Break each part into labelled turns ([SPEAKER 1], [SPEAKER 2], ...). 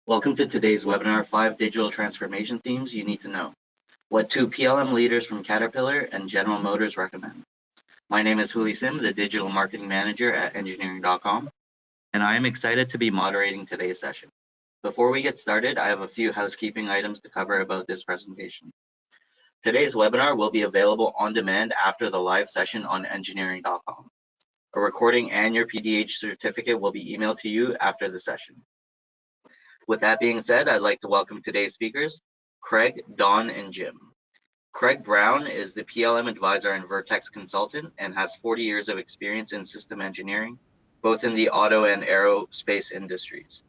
[SPEAKER 1] Welcome to today's webinar, 5 Digital Transformation Themes You Need to Know. What 2 PLM leaders from Caterpillar and General Motors recommend. My name is Huli Sim, the Digital Marketing Manager at Engineering.com, and I am excited to be moderating today's session. Before we get started, I have a few housekeeping items to cover about this presentation. Today's webinar will be available on demand after the live session on Engineering.com. A recording and your PDH certificate will be emailed to you after the session. With that being said, I'd like to welcome today's speakers, Craig, Don, and Jim. Craig Brown is the PLM advisor and Vertex consultant and has 40 years of experience in system engineering, both in the auto and aerospace industries.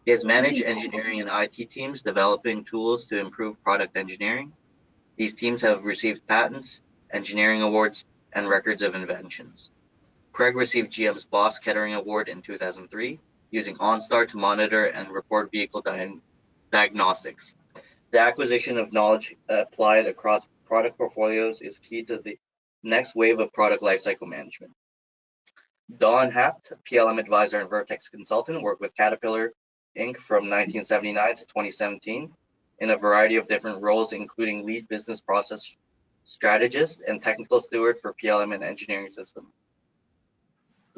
[SPEAKER 1] He has managed engineering and IT teams developing tools to improve product engineering. These teams have received patents, engineering awards, and records of inventions. Craig received GM's Boss Kettering Award in 2003, using OnStar to monitor and report vehicle diagnostics. The acquisition of knowledge applied across product portfolios is key to the next wave of product lifecycle management. Don Haupt, PLM advisor and Vertex consultant, worked with Caterpillar Inc. from 1979 to 2017 in a variety of different roles, including lead business process strategist and technical steward for PLM and engineering system.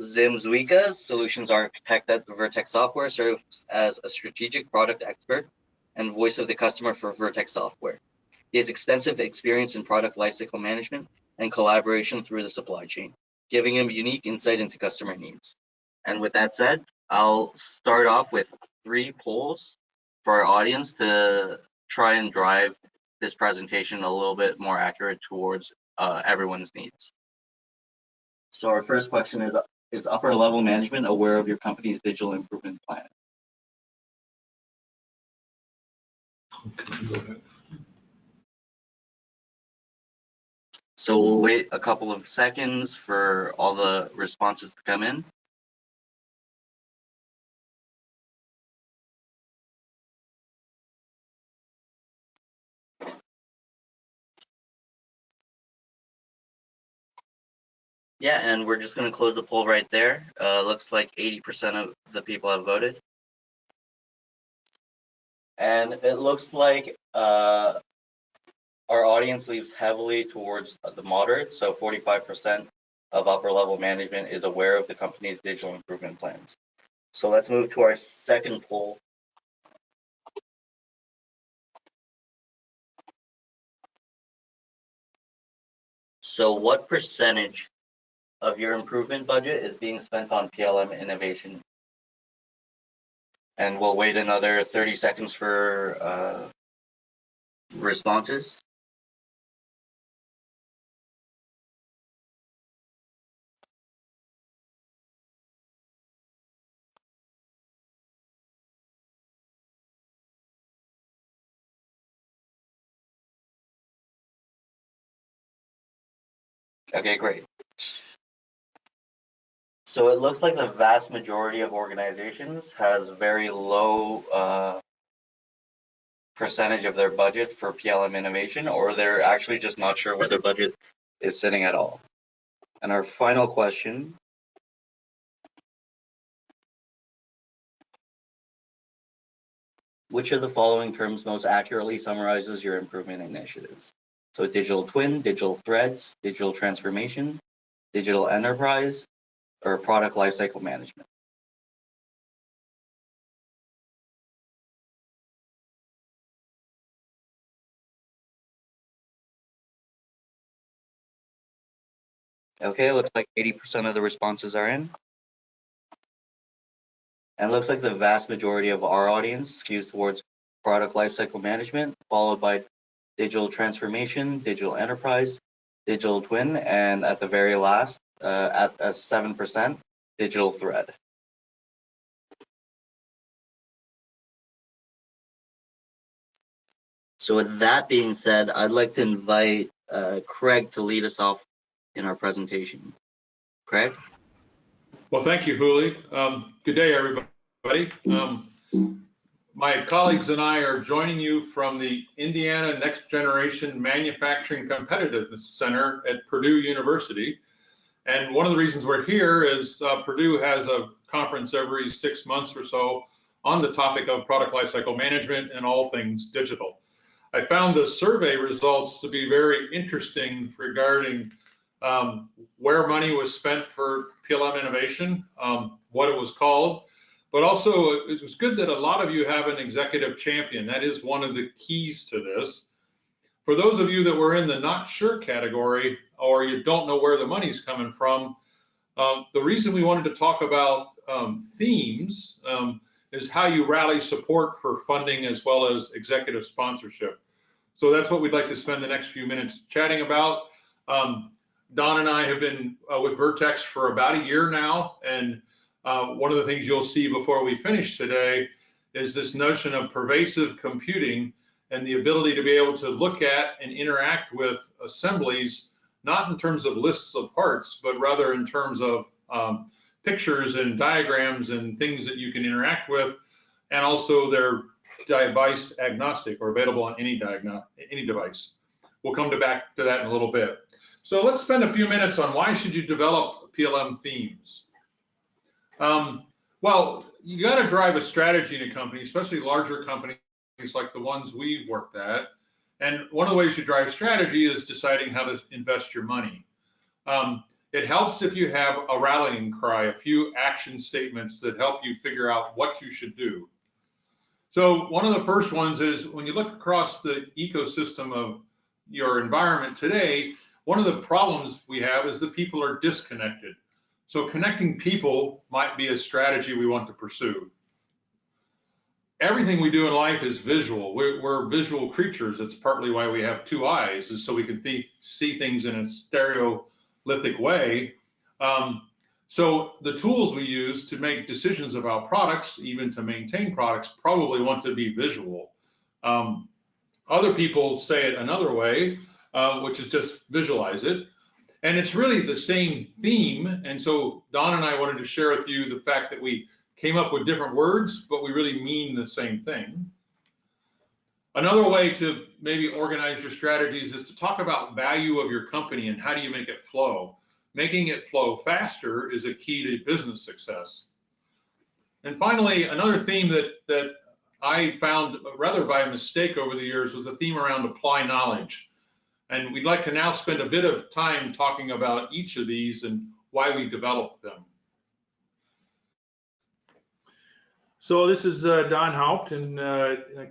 [SPEAKER 1] Zim Zwiga, solutions architect at Vertex Software, serves as a strategic product expert and voice of the customer for Vertex Software. He has extensive experience in product lifecycle management and collaboration through the supply chain, giving him unique insight into customer needs. And with that said, I'll start off with 3 polls for our audience to try and drive this presentation a little bit more accurate towards everyone's needs. So our first question is upper level management aware of your company's digital improvement plan? Okay. So we'll wait a couple of seconds for all the responses to come in. Yeah, and we're just going to close the poll right there. Looks like 80% of the people have voted. And it looks like our audience leaves heavily towards the moderate, so 45% of upper level management is aware of the company's digital improvement plans. So let's move to our second poll. So what percentage of your improvement budget is being spent on PLM innovation? And we'll wait another 30 seconds for responses. Okay, great. So it looks like the vast majority of organizations has very low percentage of their budget for PLM innovation, or they're actually just not sure where their budget is sitting at all. And our final question, which of the following terms most accurately summarizes your improvement initiatives? So digital twin, digital threads, digital transformation, digital enterprise, or product lifecycle management? Okay, looks like 80% of the responses are in. And it looks like the vast majority of our audience skews towards product lifecycle management, followed by digital transformation, digital enterprise, digital twin, and at the very last, at 7%, digital thread. So with that being said, I'd like to invite Craig to lead us off in our presentation. Craig?
[SPEAKER 2] Well, thank you, Huli. Good day, everybody. My colleagues and I are joining you from the Indiana Next Generation Manufacturing Competitiveness Center at Purdue University. And one of the reasons we're here is Purdue has a conference every 6 months or so on the topic of product lifecycle management and all things digital. I found the survey results to be very interesting regarding where money was spent for PLM innovation, what it was called, but also it was good that a lot of you have an executive champion. That is one of the keys to this. For those of you that were in the not sure category, or you don't know where the money's coming from, the reason we wanted to talk about themes is how you rally support for funding as well as executive sponsorship. So that's what we'd like to spend the next few minutes chatting about. Don and I have been with Vertex for about a year now, and one of the things you'll see before we finish today is this notion of pervasive computing and the ability to be able to look at and interact with assemblies, not in terms of lists of parts, but rather in terms of pictures and diagrams and things that you can interact with, and also they're device agnostic or available on any device. We'll come back to that in a little bit. So let's spend a few minutes on why should you develop PLM themes. Well, you got to drive a strategy in a company, especially larger companies like the ones we've worked at. And one of the ways you drive strategy is deciding how to invest your money. It helps if you have a rallying cry, a few action statements that help you figure out what you should do. So one of the first ones is when you look across the ecosystem of your environment today, one of the problems we have is that people are disconnected. So connecting people might be a strategy we want to pursue. Everything we do in life is visual. We're visual creatures. It's partly why we have two eyes, is so we can see things in a stereolithic way. So the tools we use to make decisions about products, even to maintain products, probably want to be visual. Other people say it another way, which is just visualize it. And it's really the same theme. And so Don and I wanted to share with you the fact that we came up with different words, but we really mean the same thing. Another way to maybe organize your strategies is to talk about value of your company and how do you make it flow. Making it flow faster is a key to business success. And finally, another theme that I found rather by mistake over the years was a theme around apply knowledge. And we'd like to now spend a bit of time talking about each of these and why we developed them.
[SPEAKER 3] So this is Don Haupt, and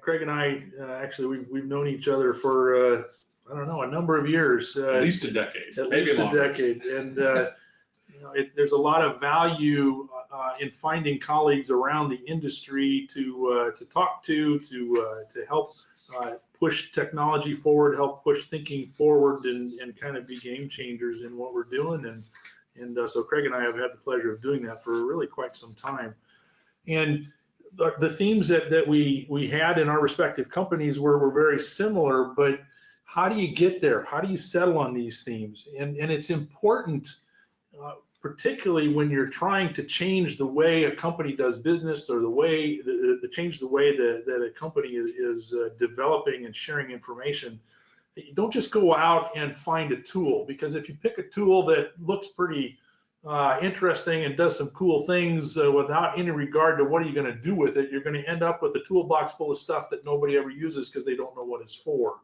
[SPEAKER 3] Craig and I actually we've known each other for I don't know, a number of years.
[SPEAKER 2] At least a decade.
[SPEAKER 3] At least a decade, and you know, there's a lot of value in finding colleagues around the industry to talk to help push technology forward, help push thinking forward, and kind of be game changers in what we're doing. And so Craig and I have had the pleasure of doing that for really quite some time. And the themes that we had in our respective companies were very similar, but how do you get there? How do you settle on these themes? And it's important, particularly when you're trying to change the way a company does business, or change the way that a company is developing and sharing information. You don't just go out and find a tool, because if you pick a tool that looks pretty interesting and does some cool things without any regard to what are you going to do with it, you're going to end up with a toolbox full of stuff that nobody ever uses because they don't know what it's for.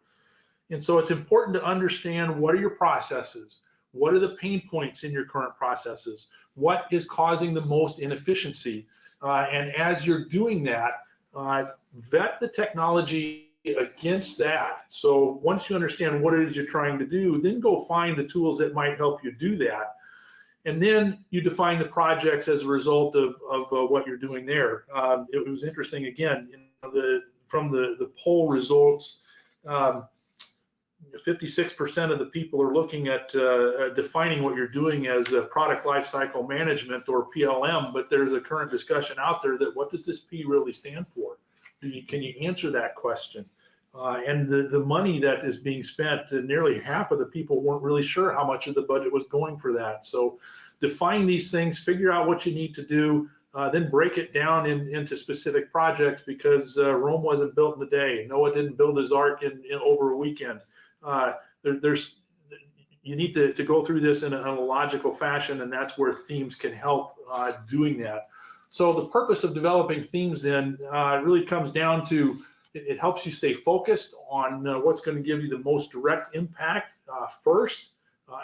[SPEAKER 3] And so it's important to understand, what are your processes? What are the pain points in your current processes? What is causing the most inefficiency? And as you're doing that, vet the technology against that. So once you understand what it is you're trying to do, then go find the tools that might help you do that. And then you define the projects as a result of what you're doing there. It was interesting, again, from the poll results, 56% of the people are looking at defining what you're doing as a product lifecycle management, or PLM, but there's a current discussion out there that what does this P really stand for? Can you answer that question? And the money that is being spent, nearly half of the people weren't really sure how much of the budget was going for that. So define these things, figure out what you need to do, then break it down into specific projects, because Rome wasn't built in a day. Noah didn't build his ark in over a weekend. You need to go through this in a logical fashion, and that's where themes can help doing that. So the purpose of developing themes then really comes down to it helps you stay focused on what's going to give you the most direct impact first,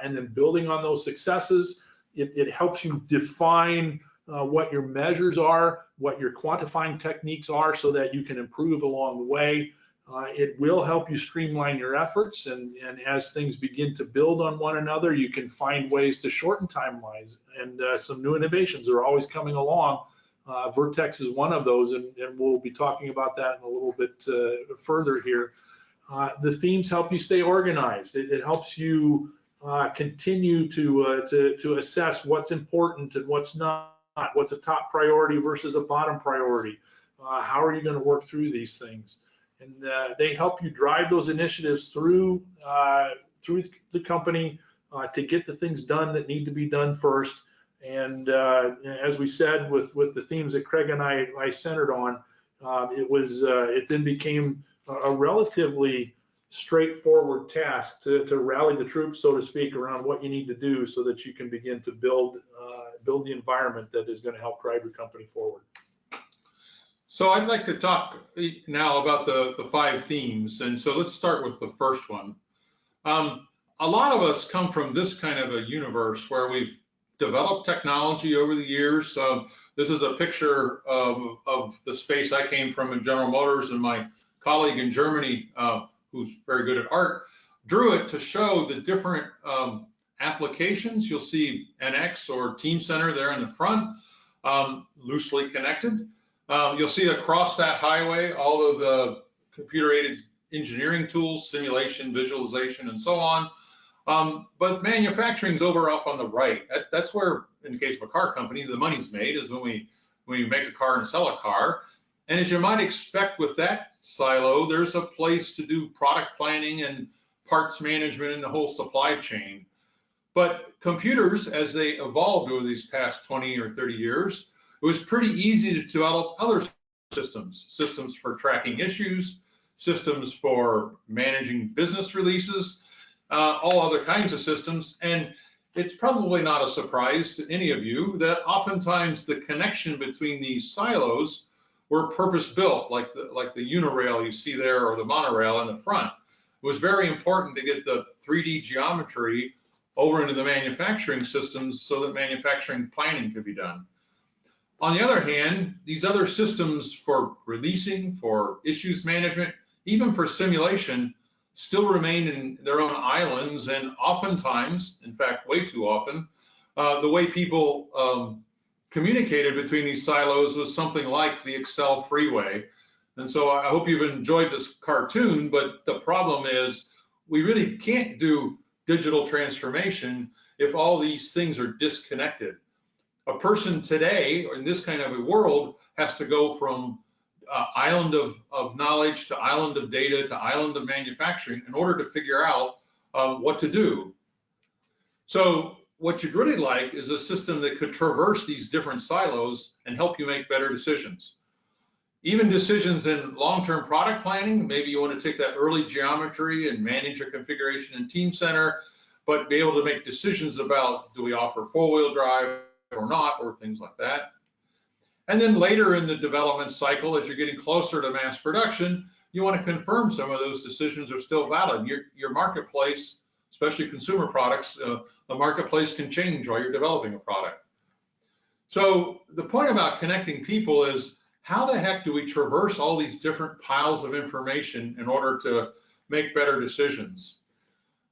[SPEAKER 3] and then building on those successes. It helps you define what your measures are, what your quantifying techniques are, so that you can improve along the way. It will help you streamline your efforts, and as things begin to build on one another, you can find ways to shorten timelines, and some new innovations are always coming along. Vertex is one of those, and we'll be talking about that in a little bit further here. The themes help you stay organized. It helps you continue to assess what's important and what's not, what's a top priority versus a bottom priority. How are you going to work through these things? And they help you drive those initiatives through the company to get the things done that need to be done first. And as we said, with the themes that Craig and I centered on, it then became a relatively straightforward task to rally the troops, so to speak, around what you need to do so that you can begin to build the environment that is going to help drive your company forward.
[SPEAKER 2] So I'd like to talk now about the 5 themes. And so let's start with the first one. A lot of us come from this kind of a universe where we've developed technology over the years. This is a picture of the space I came from in General Motors, and my colleague in Germany, who's very good at art, drew it to show the different applications. You'll see NX or Team Center there in the front, loosely connected. You'll see across that highway all of the computer-aided engineering tools, simulation, visualization, and so on. But manufacturing's over off on the right. That's where, in the case of a car company, the money's made, is when we make a car and sell a car. And as you might expect with that silo, there's a place to do product planning and parts management and the whole supply chain. But computers, as they evolved over these past 20 or 30 years, it was pretty easy to develop other systems for tracking issues, systems for managing business releases, all other kinds of systems. And it's probably not a surprise to any of you that oftentimes the connection between these silos were purpose-built, like the Unirail you see there, or the monorail in the front. It was very important to get the 3D geometry over into the manufacturing systems so that manufacturing planning could be done. On the other hand, these other systems for releasing, for issues management, even for simulation, still remain in their own islands, and oftentimes, in fact, way too often, the way people communicated between these silos was something like the Excel freeway. And so I hope you've enjoyed this cartoon, but the problem is we really can't do digital transformation if all these things are disconnected. A person today, or in this kind of a world, has to go from island of knowledge to island of data to island of manufacturing in order to figure out what to do. So what you'd really like is a system that could traverse these different silos and help you make better decisions. Even decisions in long-term product planning, maybe you want to take that early geometry and manage your configuration in Team Center, but be able to make decisions about, do we offer four-wheel drive or not, or things like that. And then later in the development cycle, as you're getting closer to mass production, you want to confirm some of those decisions are still valid. Your marketplace, especially consumer products, the marketplace can change while you're developing a product. So the point about connecting people is, how the heck do we traverse all these different piles of information in order to make better decisions?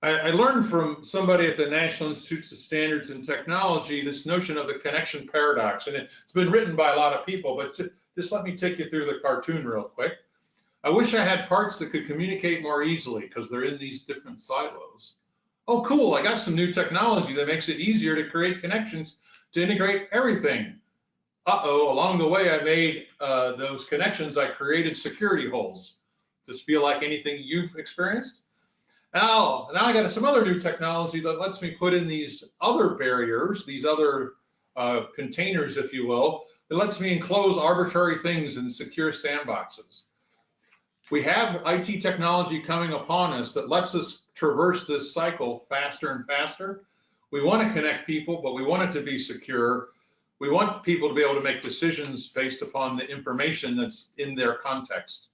[SPEAKER 2] I learned from somebody at the National Institutes of Standards and Technology this notion of the connection paradox, and it's been written by a lot of people, but just let me take you through the cartoon real quick. I wish I had parts that could communicate more easily because they're in these different silos. Oh, cool, I got some new technology that makes it easier to create connections to integrate everything. Uh-oh, along the way I made those connections, I created security holes. Does this feel like anything you've experienced? Now I got some other new technology that lets me put in these other barriers, these other containers, if you will. It lets me enclose arbitrary things in secure sandboxes. We have IT technology coming upon us that lets us traverse this cycle faster and faster. We want to connect people, but we want it to be secure. We want people to be able to make decisions based upon the information that's in their context.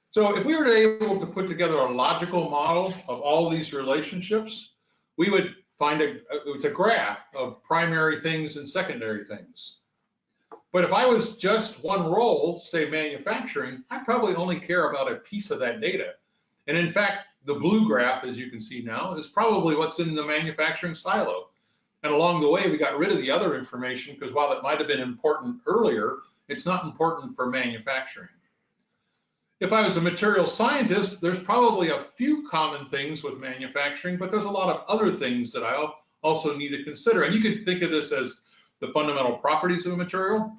[SPEAKER 2] So if we were able to put together a logical model of all these relationships, we would find it's a graph of primary things and secondary things. But if I was just one role, say manufacturing, I probably only care about a piece of that data. And in fact, the blue graph, as you can see now, is probably what's in the manufacturing silo. And along the way, we got rid of the other information because while it might have been important earlier, it's not important for manufacturing. If I was a material scientist, there's probably a few common things with manufacturing, but there's a lot of other things that I also need to consider. And you could think of this as the fundamental properties of a material,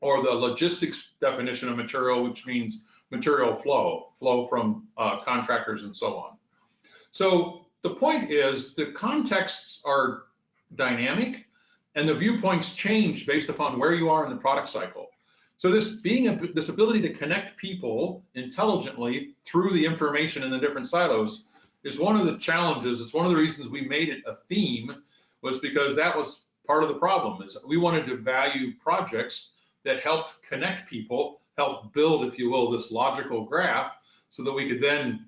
[SPEAKER 2] or the logistics definition of material, which means material flow from contractors and so on. So the point is the contexts are dynamic and the viewpoints change based upon where you are in the product cycle. So this ability to connect people intelligently through the information in the different silos is one of the challenges. It's one of the reasons we made it a theme, was because that was part of the problem, is we wanted to value projects that helped connect people, help build, if you will, this logical graph so that we could then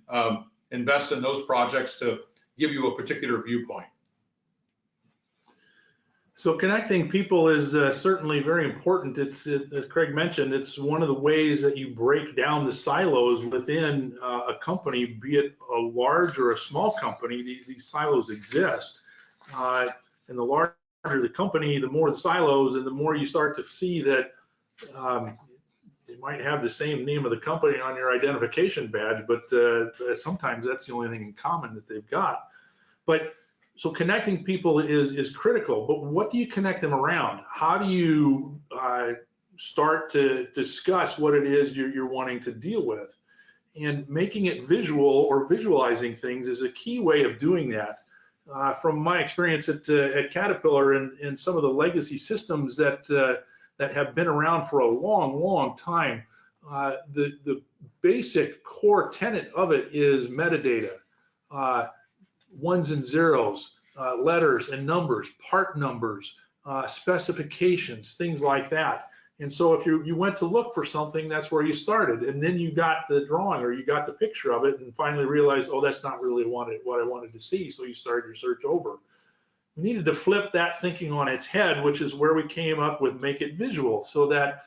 [SPEAKER 2] invest in those projects to give you a particular viewpoint.
[SPEAKER 3] So connecting people is certainly very important. It's, as Craig mentioned, it's one of the ways that you break down the silos within a company, be it a large or a small company. These silos exist. And the larger the company, the more the silos, and the more you start to see that they might have the same name of the company on your identification badge, but sometimes that's the only thing in common that they've got. But so connecting people is critical, but what do you connect them around? How do you start to discuss what it is you're wanting to deal with? And making it visual or visualizing things is a key way of doing that. From my experience at Caterpillar and some of the legacy systems that have been around for a long, long time, the basic core tenet of it is metadata. Ones and zeros, letters and numbers, part numbers, specifications, things like that. And so if you went to look for something, that's where you started. And then you got the drawing or you got the picture of it and finally realized, oh, that's not really what I wanted to see. So you started your search over. We needed to flip that thinking on its head, which is where we came up with make it visual, so that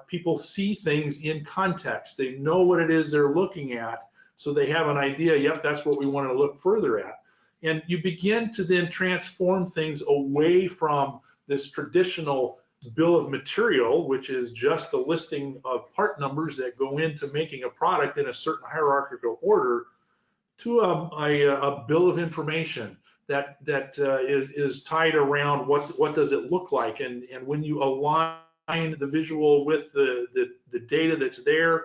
[SPEAKER 3] people see things in context. They know what it is they're looking at. So they have an idea, yep, that's what we want to look further at. And you begin to then transform things away from this traditional bill of material, which is just a listing of part numbers that go into making a product in a certain hierarchical order, to a bill of information that is tied around what does it look like. And when you align the visual with the data that's there,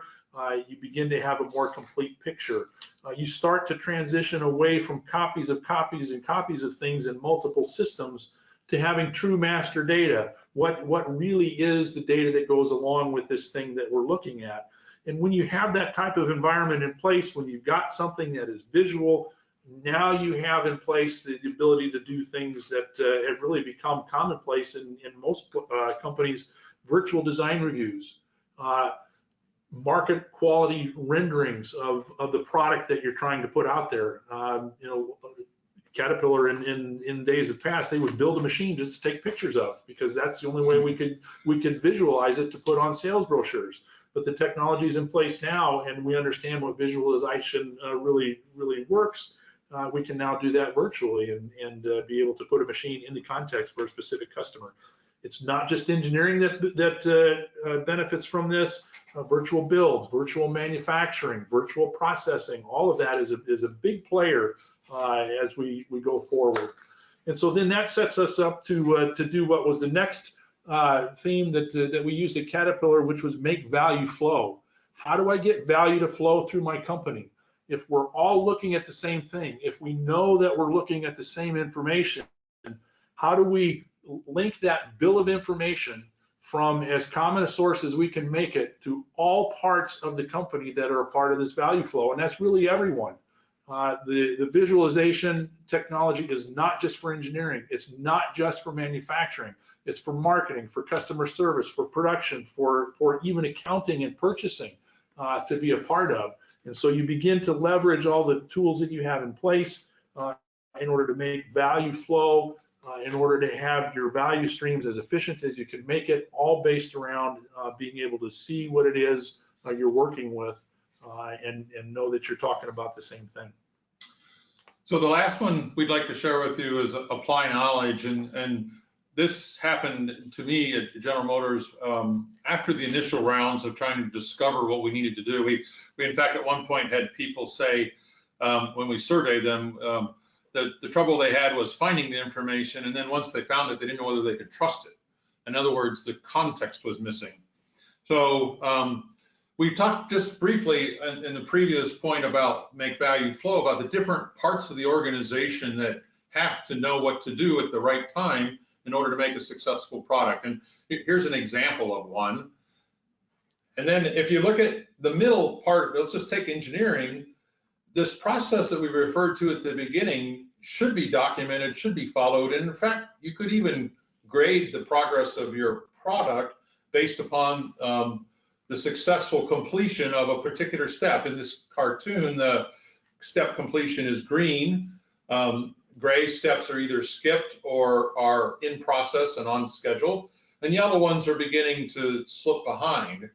[SPEAKER 3] you begin to have a more complete picture. You start to transition away from copies of copies and copies of things in multiple systems to having true master data. What really is the data that goes along with this thing that we're looking at? And when you have that type of environment in place, when you've got something that is visual, now you have in place the ability to do things that have really become commonplace in most companies: virtual design reviews, market quality renderings of the product that you're trying to put out there. Caterpillar in days of past, they would build a machine just to take pictures of, because that's the only way we could visualize it to put on sales brochures. But the technology is in place now, and we understand what visualization really works. We can now do that virtually and be able to put a machine in the context for a specific customer. It's not just engineering that benefits from this. Virtual builds, virtual manufacturing, virtual processing, all of that is a big player as we go forward. And so then that sets us up to do what was the next theme that we used at Caterpillar, which was make value flow. How do I get value to flow through my company? If we're all looking at the same thing, if we know that we're looking at the same information, how do we link that bill of information from as common a source as we can make it to all parts of the company that are a part of this value flow? And that's really everyone. The visualization technology is not just for engineering. It's not just for manufacturing. it's for marketing, for customer service, for production, for even accounting and purchasing to be a part of. And so you begin to leverage all the tools that you have in place in order to make value flow, in order to have your value streams as efficient as you can make it, all based around being able to see what it is you're working with and know that you're talking about the same thing.
[SPEAKER 2] So the last one we'd like to share with you is apply knowledge, and this happened to me at General Motors after the initial rounds of trying to discover what we needed to do. We in fact at one point had people say when we surveyed them that the trouble they had was finding the information, and then once they found it, they didn't know whether they could trust it. In other words, the context was missing. So we talked just briefly in the previous point about make value flow, about the different parts of the organization that have to know what to do at the right time in order to make a successful product. And here's an example of one. And then if you look at the middle part, let's just take engineering. This process that we referred to at the beginning should be documented, should be followed. And in fact, you could even grade the progress of your product based upon the successful completion of a particular step. In this cartoon, the step completion is green. Gray steps are either skipped or are in process and on schedule, and yellow ones are beginning to slip behind.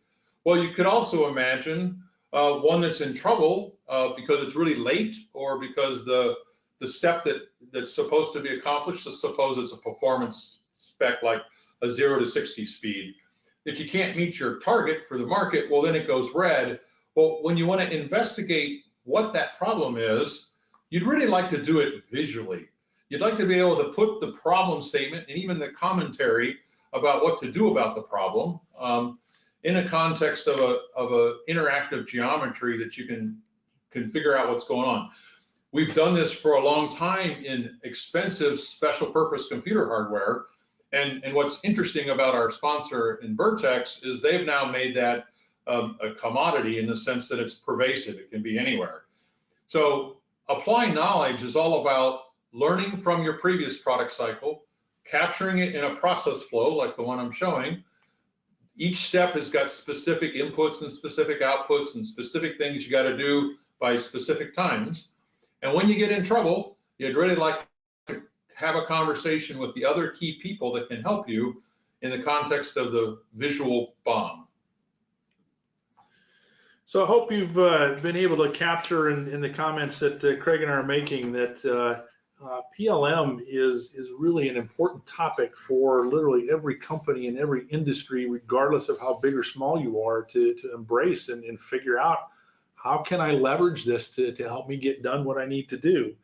[SPEAKER 2] Well, you could also imagine one that's in trouble because it's really late, or because the step that's supposed to be accomplished, let's suppose it's a performance spec like a 0 to 60 speed. If you can't meet your target for the market, well, then it goes red. Well, when you want to investigate what that problem is, you'd really like to do it visually. You'd like to be able to put the problem statement and even the commentary about what to do about the problem in a context of a interactive geometry that you can figure out what's going on. We've done this for a long time in expensive special purpose computer hardware. And what's interesting about our sponsor in Vertex is they've now made that a commodity in the sense that it's pervasive. It can be anywhere. So apply knowledge is all about learning from your previous product cycle, capturing it in a process flow like the one I'm showing. Each step has got specific inputs and specific outputs and specific things you got to do by specific times. And when you get in trouble, you'd really like to have a conversation with the other key people that can help you in the context of the visual bomb.
[SPEAKER 3] So I hope you've been able to capture in the comments that Craig and I are making that PLM is really an important topic for literally every company and every industry, regardless of how big or small you are, to embrace and figure out how can I leverage this to help me get done what I need to do.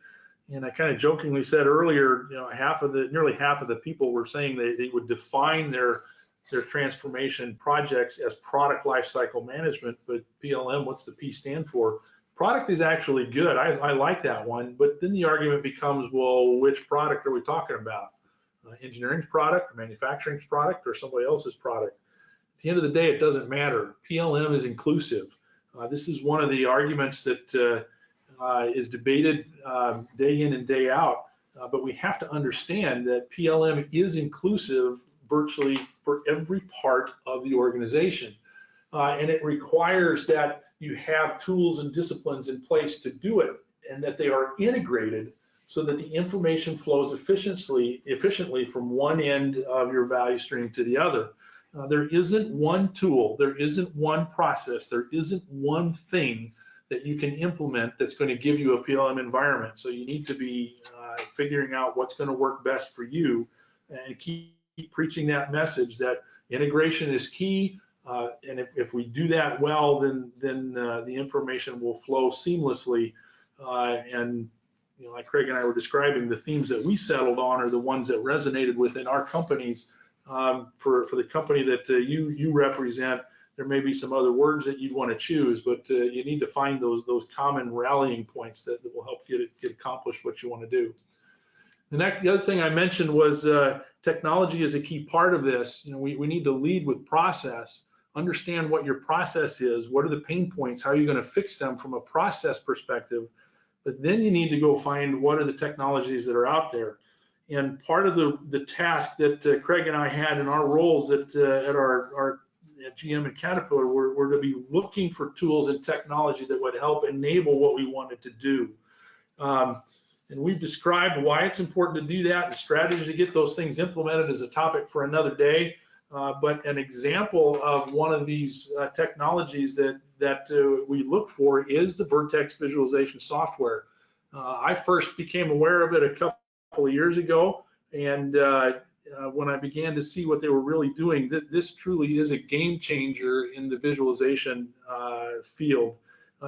[SPEAKER 3] And I kind of jokingly said earlier, you know, nearly half of the people were saying they would define their transformation projects as product lifecycle management, but PLM, what's the P stand for? Product is actually good. I like that one, but then the argument becomes, well, which product are we talking about? Engineering's product, manufacturing's product, or somebody else's product? At the end of the day, it doesn't matter. PLM is inclusive. This is one of the arguments that is debated day in and day out, but we have to understand that PLM is inclusive virtually for every part of the organization. And it requires that you have tools and disciplines in place to do it, and that they are integrated so that the information flows efficiently from one end of your value stream to the other. There isn't one tool, there isn't one process, there isn't one thing that you can implement that's going to give you a PLM environment. So you need to be figuring out what's going to work best for you, and keep preaching that message that integration is key. And if we do that well, then the information will flow seamlessly. And you know, like Craig and I were describing, the themes that we settled on are the ones that resonated within our companies. For the company that you represent, there may be some other words that you'd want to choose, but you need to find those common rallying points that will help get accomplished what you want to do. The other thing I mentioned was technology is a key part of this. You know, we need to lead with process, understand what your process is, what are the pain points, how are you going to fix them from a process perspective, but then you need to go find what are the technologies that are out there. And part of the task that Craig and I had in our roles at GM and Caterpillar were to be looking for tools and technology that would help enable what we wanted to do. And we've described why it's important to do that. The strategy to get those things implemented is a topic for another day. But an example of one of these technologies that we look for is the Vertex visualization software. I first became aware of it a couple of years ago, and when I began to see what they were really doing, this truly is a game changer in the visualization field.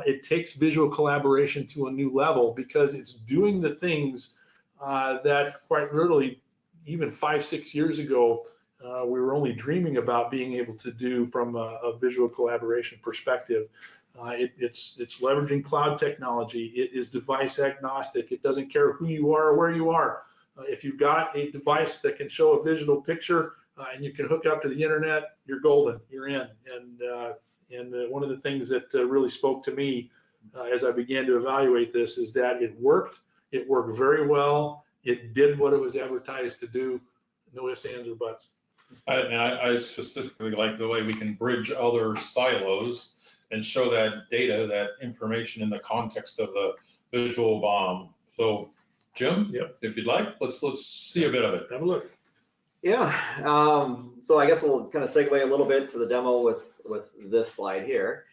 [SPEAKER 3] It takes visual collaboration to a new level because it's doing the things that quite literally even 5-6 years ago we were only dreaming about being able to do from a visual collaboration perspective. It's leveraging cloud technology. It is device agnostic. It doesn't care who you are or where you are. If you've got a device that can show a visual picture and you can hook up to the internet, you're golden. You're in. And one of the things that really spoke to me as I began to evaluate this is that it worked. It worked very well. It did what it was advertised to do. No ifs, ands, or buts.
[SPEAKER 2] I specifically like the way we can bridge other silos and show that data, that information in the context of the visual BOM. So, Jim, if you'd like, let's see a bit of it.
[SPEAKER 3] Have a look.
[SPEAKER 4] Yeah. So I guess we'll kind of segue a little bit to the demo with this slide here.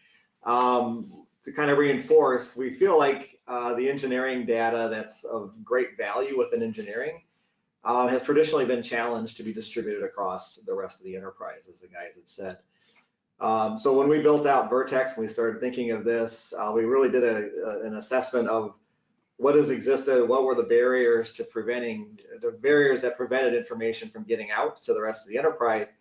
[SPEAKER 4] To kind of reinforce, we feel like the engineering data that's of great value within engineering has traditionally been challenged to be distributed across the rest of the enterprise, as the guys have said. So when we built out Vertex, when we started thinking of this, we really did an assessment of what has existed, what were the barriers to the barriers that prevented information from getting out to the rest of the enterprise.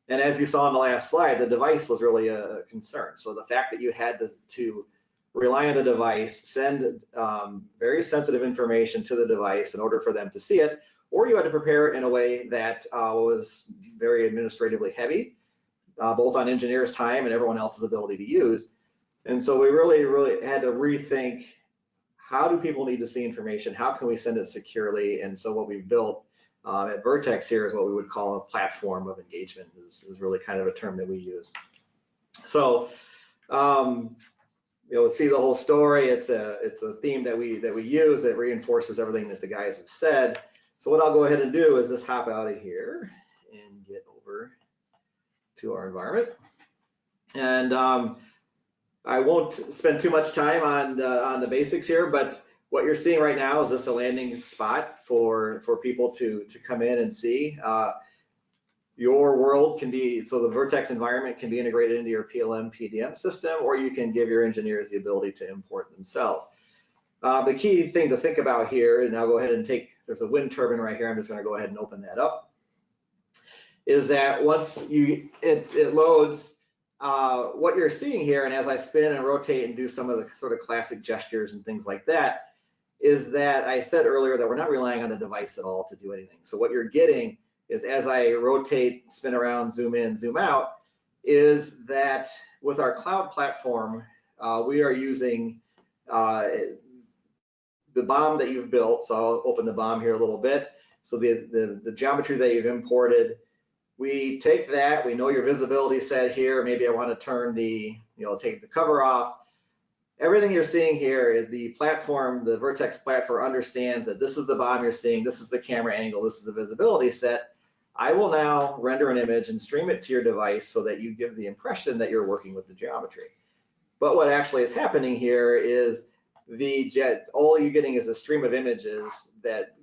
[SPEAKER 4] And as you saw on the last slide, the device was really a concern. So the fact that you had to rely on the device, send very sensitive information to the device in order for them to see it, or you had to prepare it in a way that was very administratively heavy, both on engineers' time and everyone else's ability to use. And so we really had to rethink, how do people need to see information? How can we send it securely? And so what we've built at Vertex here is what we would call a platform of engagement, is really kind of a term that we use. So you'll see the whole story. It's a theme that we use that reinforces everything that the guys have said. So what I'll go ahead and do is just hop out of here and get over to our environment. And I won't spend too much time on the basics here, but what you're seeing right now is just a landing spot for people to come in and see. Your world can be, so the Vertex environment can be integrated into your PLM PDM system, or you can give your engineers the ability to import themselves. The key thing to think about here, and I'll go ahead and there's a wind turbine right here, I'm just going to go ahead and open that up, is that once it loads, what you're seeing here, and as I spin and rotate and do some of the sort of classic gestures and things like that, is that I said earlier that we're not relying on the device at all to do anything. So what you're getting is, as I rotate, spin around, zoom in, zoom out, is that with our cloud platform, we are using the BOM that you've built. So I'll open the BOM here a little bit. So the geometry that you've imported, we take that, we know your visibility set here. Maybe I want to turn take the cover off. Everything you're seeing here, the platform, the Vertex platform understands that this is the BOM you're seeing, this is the camera angle, this is the visibility set. I will now render an image and stream it to your device so that you give the impression that you're working with the geometry. But what actually is happening here is all you're getting is a stream of images that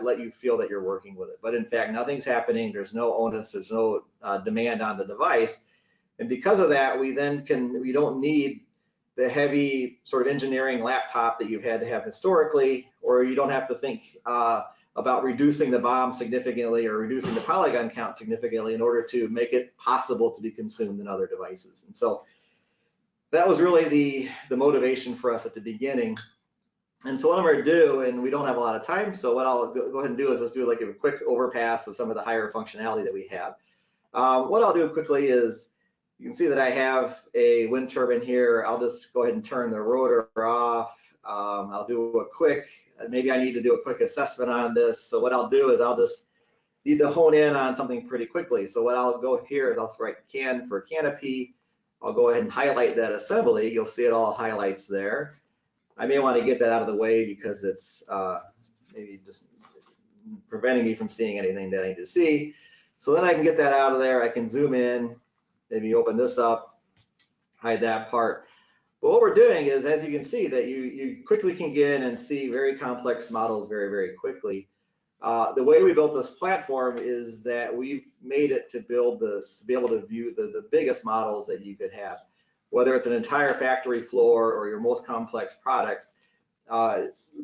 [SPEAKER 4] let you feel that you're working with it. But in fact, nothing's happening. There's no onus, there's no demand on the device. And because of that, we don't need the heavy sort of engineering laptop that you've had to have historically, or you don't have to think about reducing the BOM significantly or reducing the polygon count significantly in order to make it possible to be consumed in other devices. And so that was really the motivation for us at the beginning. And so what I'm going to do, and we don't have a lot of time, so what I'll go ahead and do is just do like a quick overpass of some of the higher functionality that we have. What I'll do quickly is, you can see that I have a wind turbine here. I'll just go ahead and turn the rotor off. I'll do a quick maybe I need to do a quick assessment on this. So what I'll do is I'll just need to hone in on something pretty quickly. So what I'll go here is I'll write can for canopy. I'll go ahead and highlight that assembly. You'll see it all highlights there. I may want to get that out of the way because it's maybe just preventing me from seeing anything that I need to see. So then I can get that out of there. I can zoom in, maybe open this up, hide that part. But what we're doing is, as you can see, that you quickly can get in and see very complex models very, very quickly. The way we built this platform is that we've made it to be able to view the biggest models that you could have, whether it's an entire factory floor or your most complex products.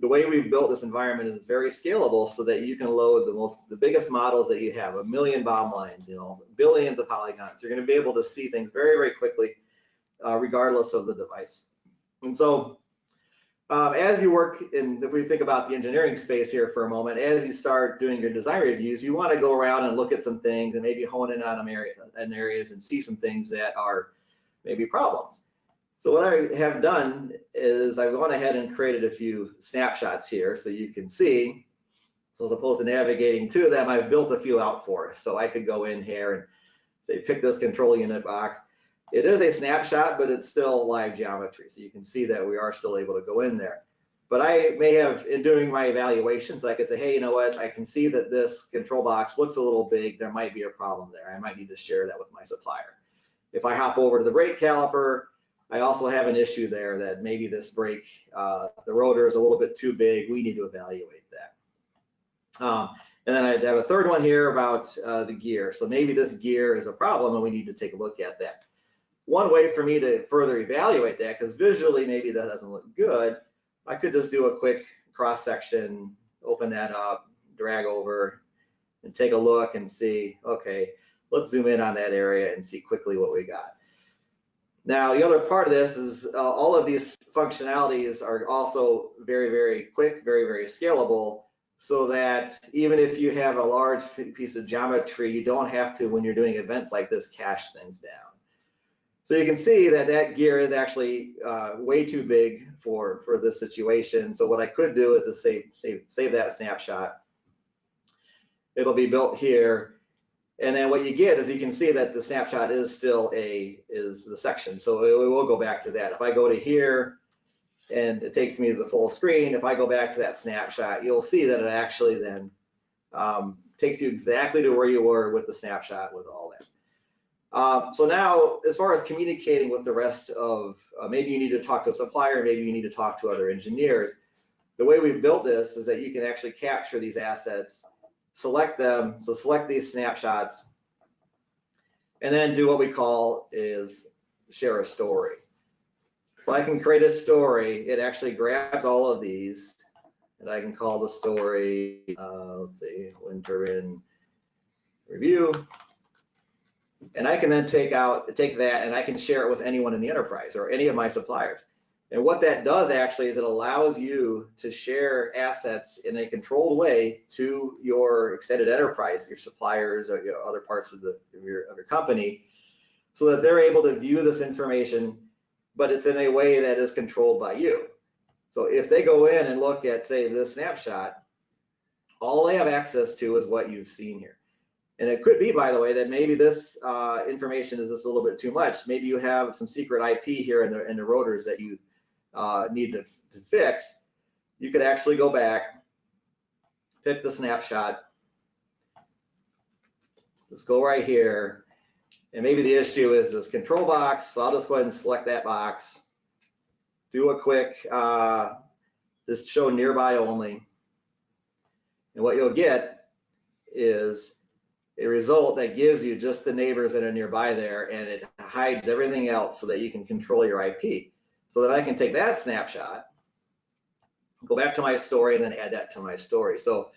[SPEAKER 4] The way we've built this environment is very scalable so that you can load the biggest models that you have, 1 million BOM lines, billions of polygons. You're going to be able to see things very, very quickly, regardless of the device. And so as you work in, if we think about the engineering space here for a moment, as you start doing your design reviews, you want to go around and look at some things and maybe hone in on them areas and see some things that are maybe problems. So what I have done is I've gone ahead and created a few snapshots here so you can see. So as opposed to navigating to them, I've built a few out for us. So I could go in here and say, pick this control unit box. It is a snapshot, but it's still live geometry. So you can see that we are still able to go in there. But I may have, in doing my evaluations, I could say, hey, you know what? I can see that this control box looks a little big. There might be a problem there. I might need to share that with my supplier. If I hop over to the brake caliper, I also have an issue there that maybe this brake, the rotor is a little bit too big. We need to evaluate that. And then I have a third one here about the gear. So maybe this gear is a problem and we need to take a look at that. One way for me to further evaluate that, because visually maybe that doesn't look good, I could just do a quick cross section, open that up, drag over, and take a look and see, okay, let's zoom in on that area and see quickly what we got. Now, the other part of this is all of these functionalities are also very, very quick, very, very scalable, so that even if you have a large piece of geometry, you don't have to, when you're doing events like this, cache things down. So you can see that that gear is actually way too big for this situation. So what I could do is just save that snapshot. It'll be built here. And then what you get is you can see that the snapshot is still is the section. So we will go back to that. If I go to here and it takes me to the full screen, if I go back to that snapshot, you'll see that it actually then takes you exactly to where you were with the snapshot with all that. So now, as far as communicating with the rest of, maybe you need to talk to a supplier, maybe you need to talk to other engineers. The way we've built this is that you can actually capture these assets, select them, so select these snapshots, and then do what we call is share a story. So I can create a story. It actually grabs all of these, and I can call the story, let's see, wind turbine review. And I can then take that and I can share it with anyone in the enterprise or any of my suppliers. And what that does actually is it allows you to share assets in a controlled way to your extended enterprise, your suppliers, or other parts of your company, so that they're able to view this information, but it's in a way that is controlled by you. So if they go in and look at, say, this snapshot, all they have access to is what you've seen here. And it could be, by the way, that maybe this information is just a little bit too much. Maybe you have some secret IP here in the rotors that you need to fix. You could actually go back, pick the snapshot, just go right here, and maybe the issue is this control box, so I'll just go ahead and select that box, do a quick, just show nearby only, and what you'll get is a result that gives you just the neighbors that are nearby there, and it hides everything else so that you can control your IP. So that I can take that snapshot, go back to my story, and then add that to my story. So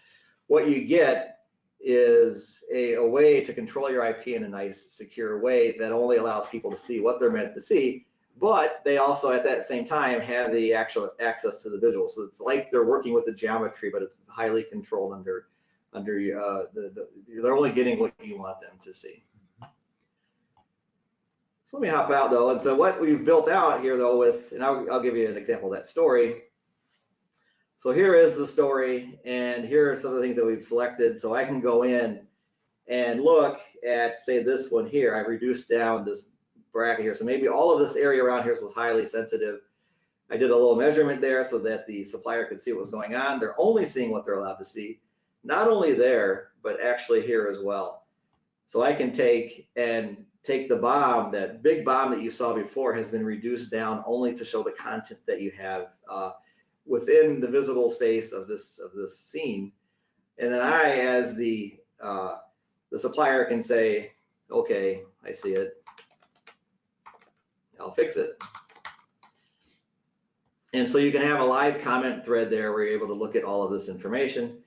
[SPEAKER 4] what you get is a way to control your IP in a nice, secure way that only allows people to see what they're meant to see, but they also at that same time have the actual access to the visual. So it's like they're working with the geometry, but it's highly controlled under they're only getting what you want them to see. So let me hop out though. And so what we've built out here though and I'll give you an example of that story. So here is the story, and here are some of the things that we've selected. So I can go in and look at, say, this one here. I reduced down this bracket here. So maybe all of this area around here was highly sensitive. I did a little measurement there so that the supplier could see what was going on. They're only seeing what they're allowed to see, not only there, but actually here as well. So I can take the BOM, that big BOM that you saw before has been reduced down only to show the content that you have within the visible space of this scene. And then I, as the supplier, can say, okay, I see it, I'll fix it. And so you can have a live comment thread there where you're able to look at all of this information.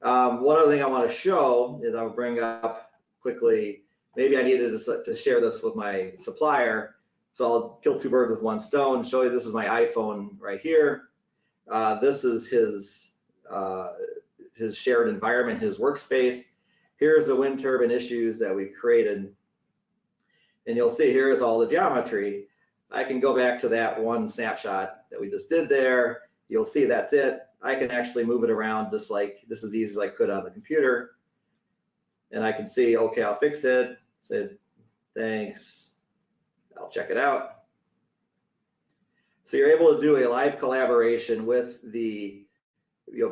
[SPEAKER 4] One other thing I want to show is I'll bring up quickly, maybe I needed to share this with my supplier. So I'll kill two birds with one stone, show you this is my iPhone right here. This is his shared environment, his workspace. Here's the wind turbine issues that we created. And you'll see here's all the geometry. I can go back to that one snapshot that we just did there. You'll see that's it. I can actually move it around just as easy as I could on the computer. And I can see, okay, I'll fix it. Say, thanks. I'll check it out. So you're able to do a live collaboration with the,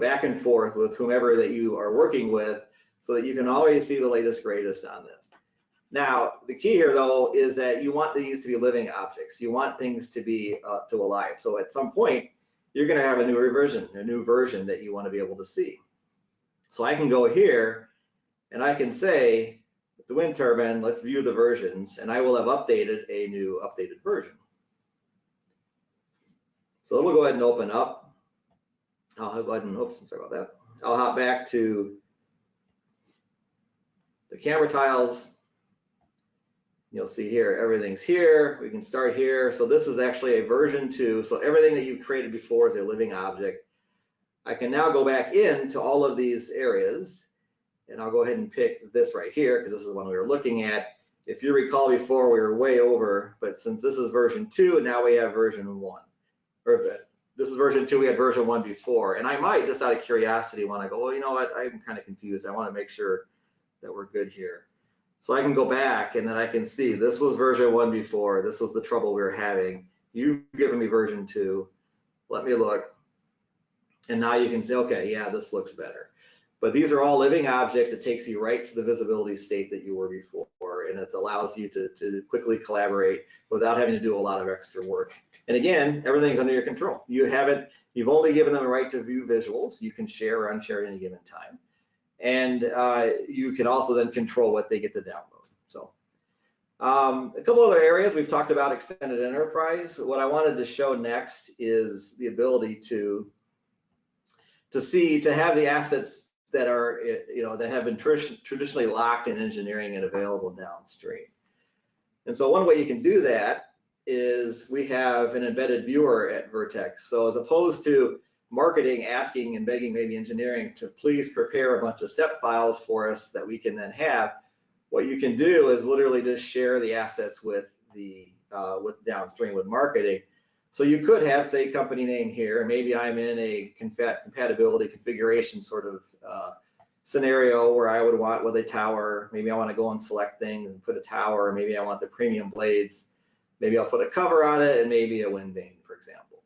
[SPEAKER 4] back and forth with whomever that you are working with so that you can always see the latest, greatest on this. Now, the key here, though, is that you want these to be living objects. You want things to be alive. So at some point, you're going to have a new version that you want to be able to see. So I can go here and I can say, the wind turbine, let's view the versions, and I will have updated a new updated version. So we'll go ahead and open up. I'll go ahead and, oops, sorry about that. I'll hop back to the camera tiles. You'll see here, everything's here. We can start here. So this is actually a version 2. So everything that you created before is a living object. I can now go back into all of these areas, and I'll go ahead and pick this right here because this is the one we were looking at. If you recall before, we were way over, but since this is version 2, now we have version 1. Or this is version 2, we had version 1 before. And I might, just out of curiosity, want to go, well, you know what, I'm kind of confused. I want to make sure that we're good here. So I can go back and then I can see this was version 1 before. This was the trouble we were having. You've given me version 2. Let me look. And now you can say, okay, yeah, this looks better. But these are all living objects. It takes you right to the visibility state that you were before. And it allows you to quickly collaborate without having to do a lot of extra work. And again, everything's under your control. You've only given them a right to view visuals. You can share or unshare at any given time. And you can also then control what they get to download. So a couple other areas we've talked about extended enterprise. What I wanted to show next is the ability to have the assets that are, that have been traditionally locked in engineering and available downstream. And so one way you can do that is we have an embedded viewer at Vertex. So as opposed to marketing asking and begging maybe engineering to please prepare a bunch of step files for us that we can then have, what you can do is literally just share the assets with downstream with marketing. So you could have, say, company name here, and maybe I'm in a compatibility configuration sort of scenario where I would want with a tower. Maybe I want to go and select things and put a tower. Maybe I want the premium blades. Maybe I'll put a cover on it and maybe a wind vane, for example.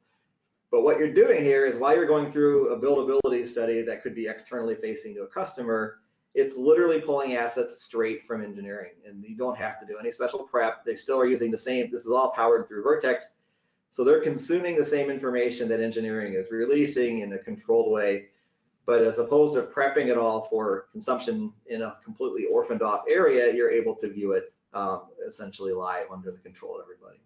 [SPEAKER 4] But what you're doing here is while you're going through a buildability study that could be externally facing to a customer, it's literally pulling assets straight from engineering, and you don't have to do any special prep. They still are using the same, this is all powered through Vertex. So they're consuming the same information that engineering is releasing in a controlled way. But as opposed to prepping it all for consumption in a completely orphaned off area, you're able to view it essentially live under the control of everybody.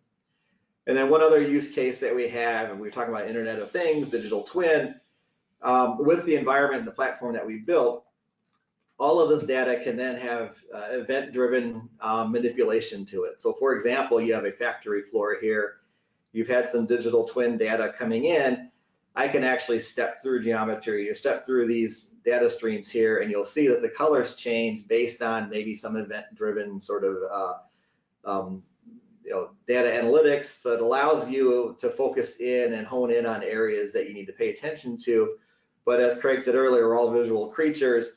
[SPEAKER 4] And then one other use case that we have, and we were talking about Internet of Things, digital twin, with the environment and the platform that we built, all of this data can then have event-driven manipulation to it. So for example, you have a factory floor here, you've had some digital twin data coming in, I can actually step through geometry or step through these data streams here, and you'll see that the colors change based on maybe some event-driven sort of data analytics. So it allows you to focus in and hone in on areas that you need to pay attention to. But as Craig said earlier, we're all visual creatures.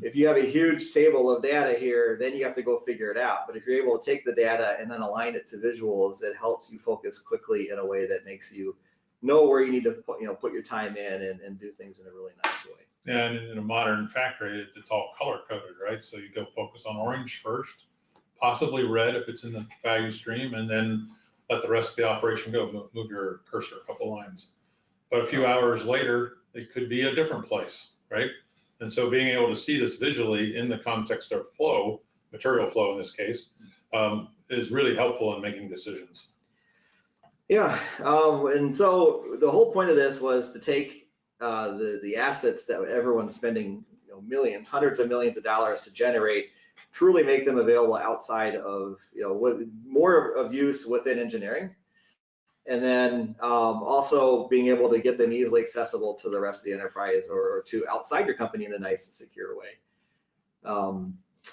[SPEAKER 4] If you have a huge table of data here, then you have to go figure it out. But if you're able to take the data and then align it to visuals, it helps you focus quickly in a way that makes you know where you need to put your time in and do things in a really nice way.
[SPEAKER 2] And in a modern factory, it's all color coded, right? So you go focus on orange first, possibly red if it's in the value stream, and then let the rest of the operation go. Move your cursor a couple lines. But a few hours later, it could be a different place, right? And so being able to see this visually in the context of flow, material flow in this case, is really helpful in making decisions.
[SPEAKER 4] Yeah, and so the whole point of this was to take the assets that everyone's spending millions, hundreds of millions of dollars to generate, truly make them available outside of more of use within engineering, and then also being able to get them easily accessible to the rest of the enterprise or to outside your company in a nice and secure way.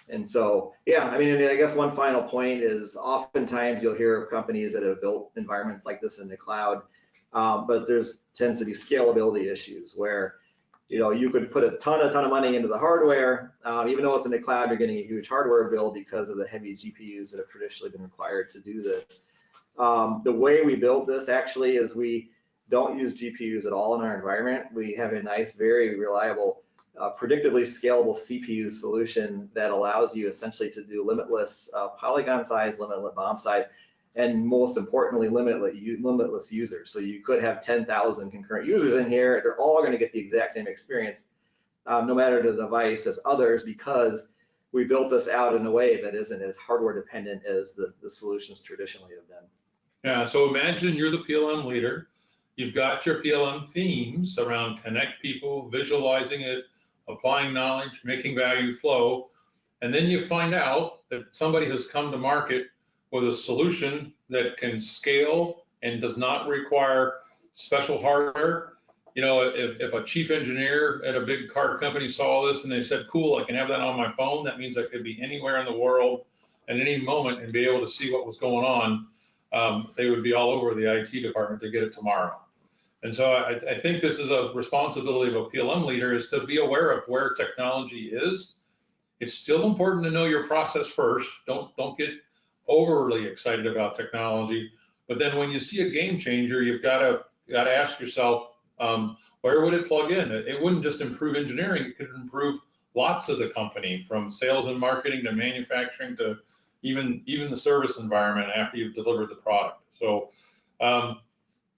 [SPEAKER 4] And so, yeah, I mean, I guess one final point is oftentimes you'll hear of companies that have built environments like this in the cloud, but there's tends to be scalability issues where, you could put a ton of money into the hardware, even though it's in the cloud, you're getting a huge hardware bill because of the heavy GPUs that have traditionally been required to do this. The way we build this actually is we don't use GPUs at all in our environment. We have a nice, very reliable, predictably scalable CPU solution that allows you essentially to do limitless polygon size, limitless BOM size, and most importantly, limitless users. So you could have 10,000 concurrent users in here. They're all going to get the exact same experience, no matter the device, as others, because we built this out in a way that isn't as hardware dependent as the solutions traditionally have been.
[SPEAKER 2] Yeah, so imagine you're the PLM leader. You've got your PLM themes around connect people, visualizing it, applying knowledge, making value flow, and then you find out that somebody has come to market with a solution that can scale and does not require special hardware. If a chief engineer at a big car company saw this and they said, cool, I can have that on my phone, that means I could be anywhere in the world at any moment and be able to see what was going on, they would be all over the IT department to get it tomorrow. And so I think this is a responsibility of a PLM leader, is to be aware of where technology is. It's still important to know your process first. Don't get overly excited about technology. But then when you see a game changer, you've got to ask yourself, where would it plug in? It wouldn't just improve engineering, it could improve lots of the company, from sales and marketing to manufacturing to even the service environment after you've delivered the product. So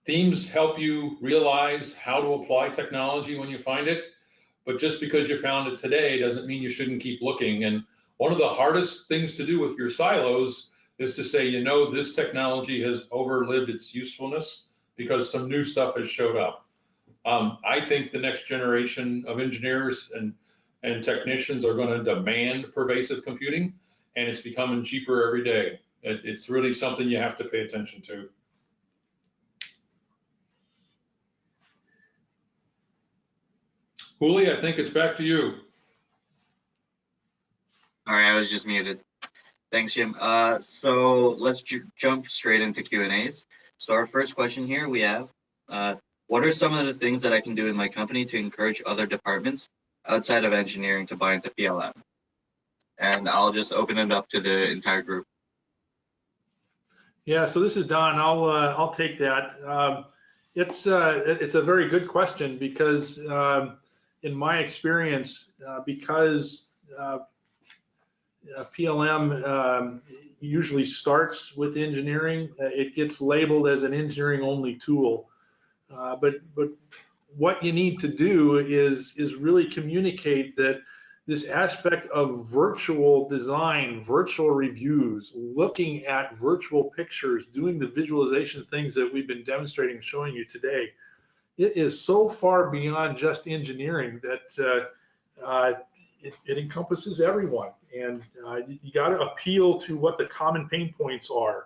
[SPEAKER 2] themes help you realize how to apply technology when you find it, but just because you found it today doesn't mean you shouldn't keep looking. And one of the hardest things to do with your silos is to say, this technology has overlived its usefulness because some new stuff has showed up. I think the next generation of engineers and technicians are going to demand pervasive computing, and it's becoming cheaper every day. It's really something you have to pay attention to. Juli, I think it's back to you.
[SPEAKER 1] All right, I was just muted. Thanks, Jim. So let's jump straight into Q&As. So our first question here we have, what are some of the things that I can do in my company to encourage other departments outside of engineering to buy into PLM? And I'll just open it up to the entire group.
[SPEAKER 3] Yeah, so this is Don. I'll take that. It's a very good question because in my experience, because PLM usually starts with engineering, it gets labeled as an engineering only tool. But what you need to do is really communicate that this aspect of virtual design, virtual reviews, looking at virtual pictures, doing the visualization things that we've been demonstrating and showing you today, it is so far beyond just engineering that it encompasses everyone. And you got to appeal to what the common pain points are.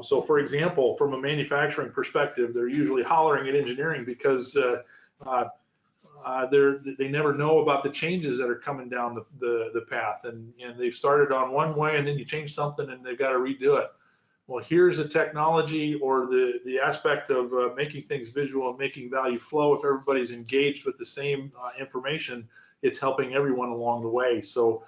[SPEAKER 3] So for example, from a manufacturing perspective, they're usually hollering at engineering because they never know about the changes that are coming down the path, and they've started on one way and then you change something and they've got to redo it. well, here's a technology or the aspect of making things visual and making value flow. If everybody's engaged with the same information, it's helping everyone along the way. So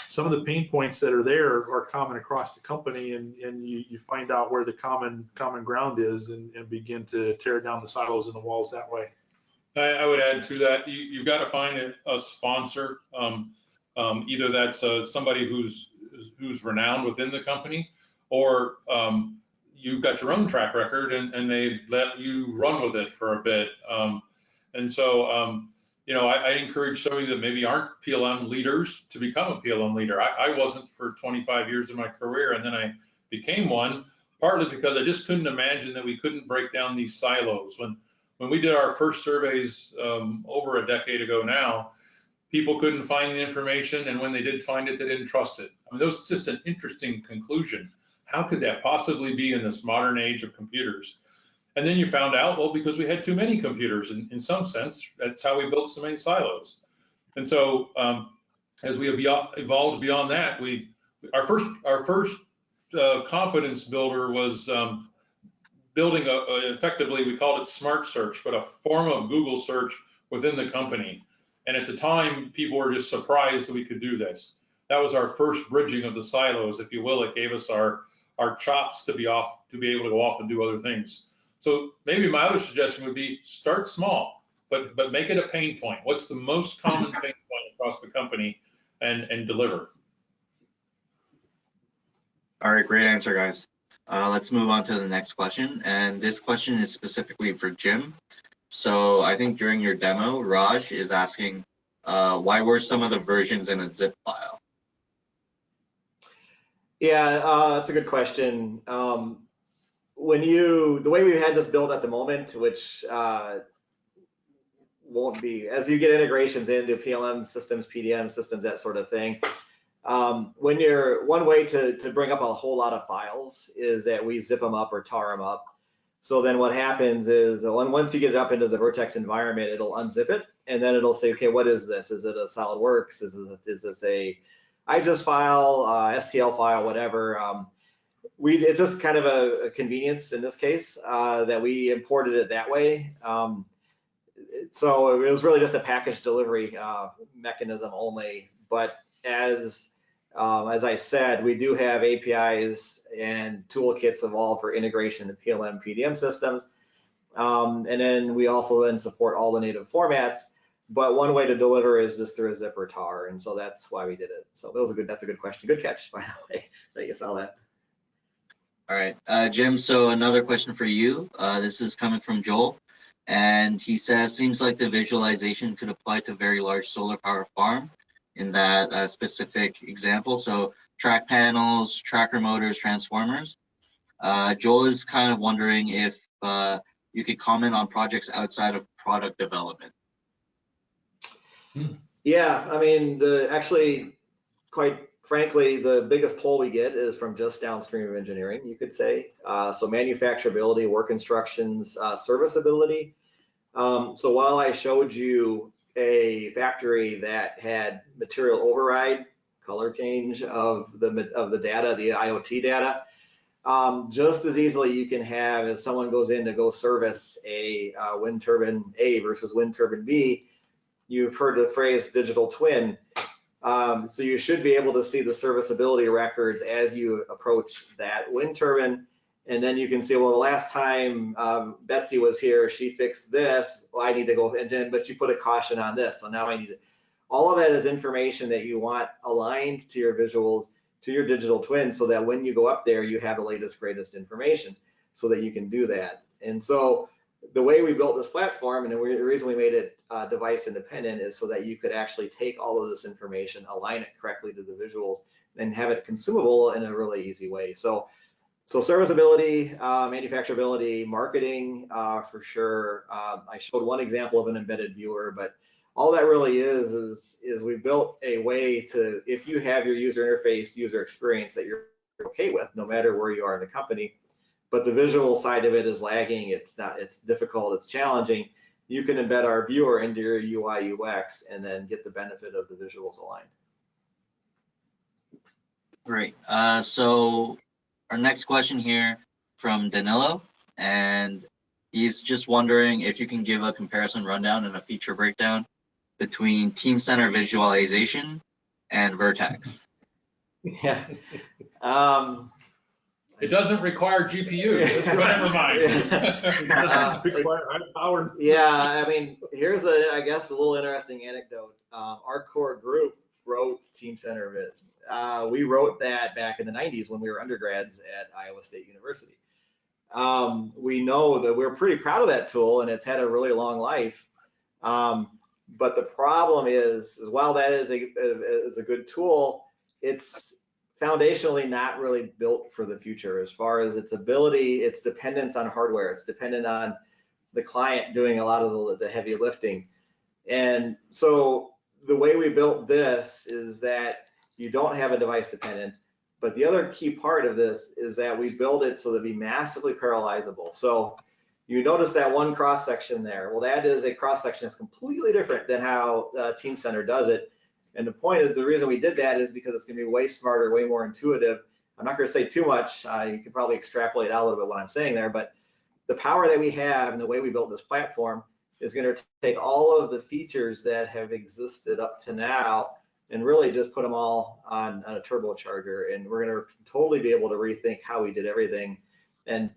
[SPEAKER 3] some of the pain points that are there are common across the company, and you find out where the common ground is and begin to tear down the silos and the walls that way.
[SPEAKER 2] I would add to that, you've got to find a sponsor. Either that's somebody who's renowned within the company, or you've got your own track record and they let you run with it for a bit. And so, you know, I encourage some of you that maybe aren't PLM leaders to become a PLM leader. I wasn't for 25 years of my career, and then I became one, partly because I just couldn't imagine that we couldn't break down these silos. When we did our first surveys over a decade ago now, people couldn't find the information, and when they did find it, they didn't trust it. I mean, that was just an interesting conclusion. How could that possibly be in this modern age of computers? And then you found out, well, because we had too many computers in some sense. That's how we built so many silos. And so as we evolved beyond that, our first confidence builder was building effectively, we called it Smart Search, but a form of Google search within the company. And at the time, people were just surprised that we could do this. That was our first bridging of the silos, if you will. It gave us our chops to be able to go off and do other things. So maybe my other suggestion would be start small, but make it a pain point. What's the most common pain point across the company, and deliver.
[SPEAKER 1] All right, great answer, guys. Let's move on to the next question. And this question is specifically for Jim. So I think during your demo, Raj is asking, why were some of the versions in a zip file?
[SPEAKER 4] Yeah, that's a good question. The way we've had this built at the moment, which won't be, as you get integrations into PLM systems, PDM systems, that sort of thing, one way to bring up a whole lot of files is that we zip them up or tar them up. So then what happens is once you get it up into the Vertex environment, it'll unzip it, and then it'll say, okay, what is this? Is it a SolidWorks? Is this a IGES file, STL file, whatever? It's just kind of a convenience in this case that we imported it that way. So it was really just a package delivery mechanism only. But as I said, we do have APIs and toolkits evolved for integration to PLM PDM systems. And then we also then support all the native formats. But one way to deliver is just through a zip or tar. And so that's why we did it. So that's a good question. Good catch, by the way, that you saw that.
[SPEAKER 1] All right, Jim, so another question for you. This is coming from Joel, and he says, seems like the visualization could apply to very large solar power farm in that specific example. So track panels, tracker motors, transformers. Joel is kind of wondering if you could comment on projects outside of product development.
[SPEAKER 4] Yeah, I mean, actually, quite frankly, the biggest pull we get is from just downstream of engineering, you could say. So manufacturability, work instructions, serviceability. So while I showed you a factory that had material override, color change of the data, the IoT data, just as easily you can have as someone goes in to go service a wind turbine A versus wind turbine B. You've heard the phrase digital twin. So you should be able to see the serviceability records as you approach that wind turbine. And then you can see, well, the last time Betsy was here, she fixed this. Well, I need to go, but you put a caution on this. So now I need to, all of that is information that you want aligned to your visuals, to your digital twin, so that when you go up there, you have the latest, greatest information so that you can do that. And so the way we built this platform, and the reason we made it device independent, is so that you could actually take all of this information, align it correctly to the visuals, and have it consumable in a really easy way. So serviceability, manufacturability, marketing, for sure. I showed one example of an embedded viewer, but all that really is we built a way to, if you have your user interface, user experience that you're okay with, no matter where you are in the company, but the visual side of it is lagging, it's difficult, it's challenging, you can embed our viewer into your UI UX and then get the benefit of the visuals aligned.
[SPEAKER 1] Great. So Our next question here from Danilo, and he's just wondering if you can give a comparison rundown and a feature breakdown between Team Center visualization and Vertex.
[SPEAKER 4] Yeah.
[SPEAKER 2] It doesn't require GPU, but never mind.
[SPEAKER 4] Yeah, I mean, here's I guess a little interesting anecdote. Our core group wrote Team Center Viz. We wrote that back in the 90s when we were undergrads at Iowa State University. We know that we're pretty proud of that tool, and it's had a really long life. But the problem is while that is a good tool, it's foundationally not really built for the future as far as its ability, its dependence on hardware. It's dependent on the client doing a lot of the heavy lifting. And so the way we built this is that you don't have a device dependence, but the other key part of this is that we build it so that it'd be massively parallelizable. So you notice that one cross section there. Well, that is a cross section that's completely different than how Team Center does it. And the point is, the reason we did that is because it's going to be way smarter, way more intuitive. I'm not going to say too much. You can probably extrapolate out a little bit what I'm saying there, but the power that we have and the way we built this platform is going to take all of the features that have existed up to now and really just put them all on a turbocharger. And we're going to totally be able to rethink how we did everything. And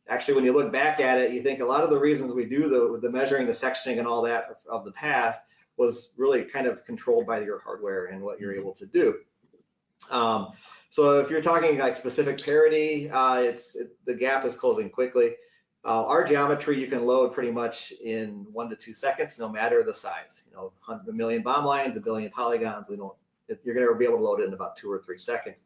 [SPEAKER 4] actually, when you look back at it, you think a lot of the reasons we do the measuring, the sectioning, and all that of the path was really kind of controlled by your hardware and what you're able to do. So if you're talking like specific parity, the gap is closing quickly. Our geometry you can load pretty much in 1 to 2 seconds, no matter the size. You know, 100 million bomb lines, 1 billion polygons. You're going to be able to load it in about 2 or 3 seconds.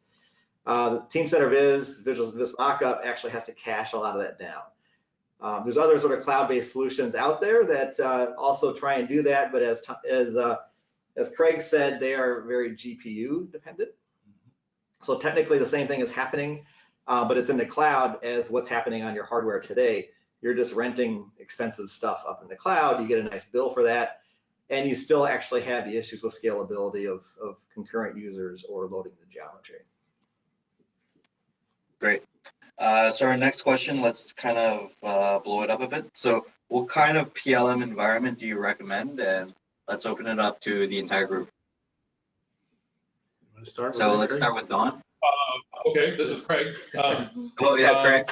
[SPEAKER 4] The Team Center Viz mockup actually has to cache a lot of that down. There's other sort of cloud-based solutions out there that also try and do that, but as Craig said, they are very GPU dependent. So technically the same thing is happening, but it's in the cloud as what's happening on your hardware today. You're just renting expensive stuff up in the cloud. You get a nice bill for that, and you still actually have the issues with scalability of concurrent users or loading the geometry.
[SPEAKER 1] Great. So our next question, let's kind of blow it up a bit. So what kind of PLM environment do you recommend? And let's open it up to the entire group.
[SPEAKER 3] Let's start
[SPEAKER 1] with Don.
[SPEAKER 2] Okay, this is Craig.
[SPEAKER 1] Craig.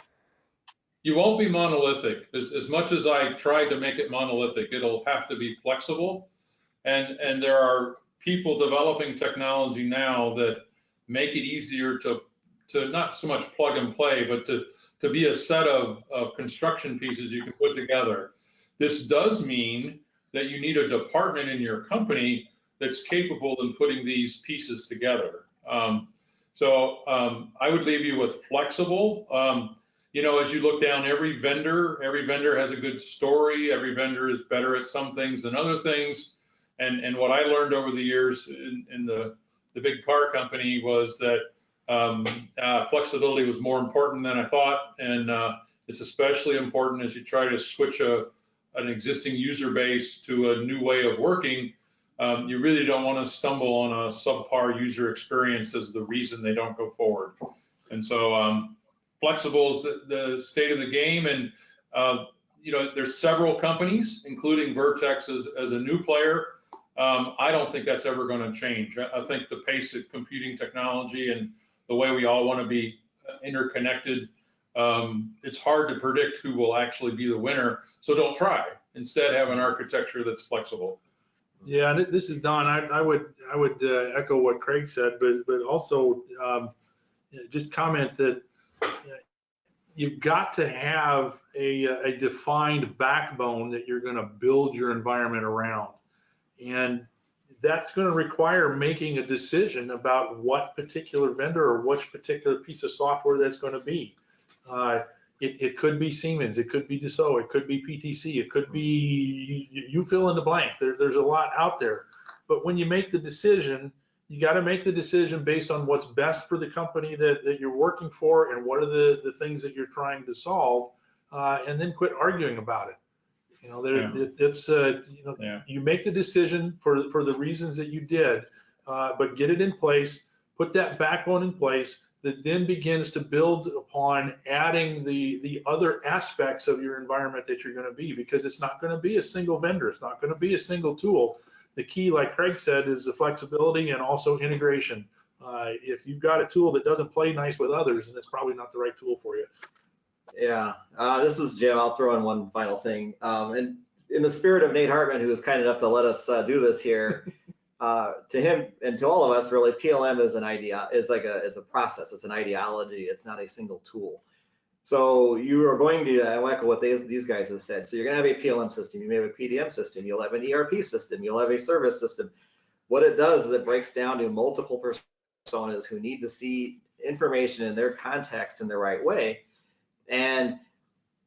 [SPEAKER 2] You won't be monolithic. As much as I tried to make it monolithic, it'll have to be flexible. And there are people developing technology now that make it easier to not so much plug and play, but to be a set of construction pieces you can put together. This does mean that you need a department in your company that's capable in putting these pieces together. So I would leave you with flexible. You know, as you look down, every vendor has a good story. Every vendor is better at some things than other things. And what I learned over the years in the big car company was that flexibility was more important than I thought, and it's especially important as you try to switch an existing user base to a new way of working. You really don't want to stumble on a subpar user experience as the reason they don't go forward. And so flexible is the state of the game. And you know, there's several companies, including Vertex as a new player. I don't think that's ever going to change. I think the pace of computing technology and the way we all want to be interconnected, it's hard to predict who will actually be the winner. So don't try. Instead, have an architecture that's flexible.
[SPEAKER 3] Yeah, this is Don. I would echo what Craig said, but also just comment that you've got to have a defined backbone that you're going to build your environment around, and that's going to require making a decision about what particular vendor or which particular piece of software that's going to be. It could be Siemens, it could be Dassault, it could be PTC, it could be, you fill in the blank. There's a lot out there. But when you make the decision, you got to make the decision based on what's best for the company that you're working for and what are the things that you're trying to solve, and then quit arguing about it. You know, you make the decision for the reasons that you did, but get it in place, put that backbone in place. that then begins to build upon adding the other aspects of your environment that you're going to be, because it's not going to be a single vendor. It's not going to be a single tool. The key, like Craig said, is the flexibility and also integration. If you've got a tool that doesn't play nice with others, then it's probably not the right tool for you.
[SPEAKER 4] Yeah, this is Jim. I'll throw in one final thing. And in the spirit of Nate Hartman, who was kind enough to let us do this here, to him and to all of us, really, PLM is an idea, is a process. It's an ideology. It's not a single tool. So you are going to echo what these guys have said. So you're going to have a PLM system. You may have a PDM system. You'll have an ERP system. You'll have a service system. What it does is it breaks down to multiple personas who need to see information in their context in the right way. And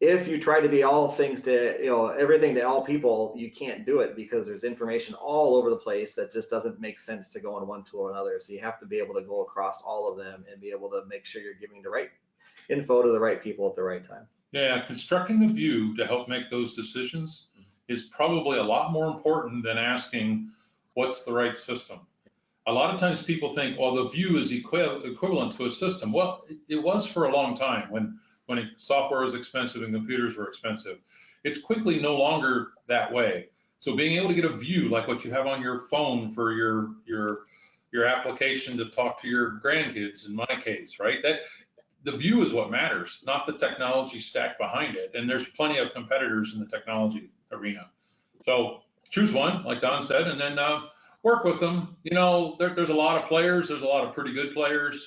[SPEAKER 4] if you try to be all things to, everything to all people, you can't do it, because there's information all over the place that just doesn't make sense to go in one tool or another. So you have to be able to go across all of them and be able to make sure you're giving the right info to the right people at the right time.
[SPEAKER 2] Yeah, constructing a view to help make those decisions is probably a lot more important than asking what's the right system. A lot of times people think, well, the view is equivalent to a system. Well, it was for a long time when software was expensive and computers were expensive. It's quickly no longer that way. So being able to get a view like what you have on your phone for your application to talk to your grandkids, in my case, right? That the view is what matters, not the technology stack behind it. And there's plenty of competitors in the technology arena. So choose one, like Don said, and then work with them. There's a lot of players. There's a lot of pretty good players.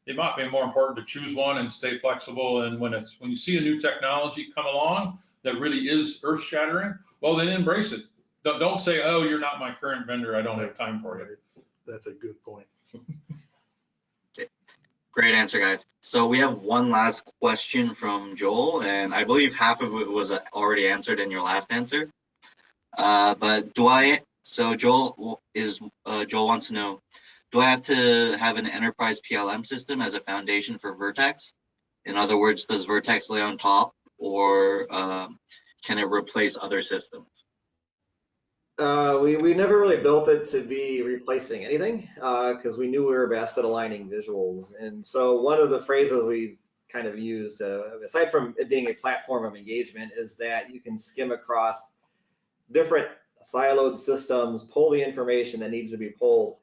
[SPEAKER 2] It might be more important to choose one and stay flexible. And when you see a new technology come along that really is earth-shattering, well, then embrace it. Don't say, oh, you're not my current vendor, I don't have time for you.
[SPEAKER 3] That's a good point.
[SPEAKER 1] Okay. Great answer, guys. So we have one last question from Joel, and I believe half of it was already answered in your last answer. But Joel wants to know, do I have to have an enterprise PLM system as a foundation for Vertex? In other words, does Vertex lay on top, or can it replace other systems?
[SPEAKER 4] We never really built it to be replacing anything, because we knew we were best at aligning visuals. And so one of the phrases we kind of used, aside from it being a platform of engagement, is that you can skim across different siloed systems, pull the information that needs to be pulled,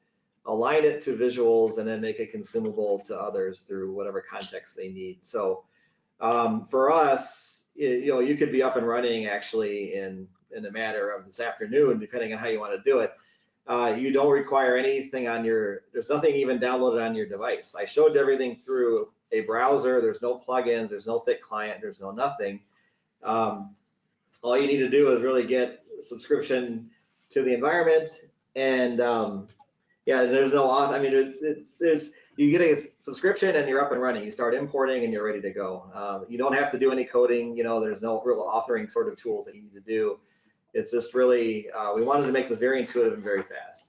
[SPEAKER 4] align it to visuals, and then make it consumable to others through whatever context they need. So for us, you could be up and running actually in a matter of this afternoon, depending on how you want to do it. You don't require anything there's nothing even downloaded on your device. I showed everything through a browser. There's no plugins, there's no thick client, there's no nothing. All you need to do is really get subscription to the environment, and there's you get a subscription and you're up and running. You start importing and you're ready to go. You don't have to do any coding. There's no real authoring sort of tools that you need to do. It's just really, we wanted to make this very intuitive and very fast.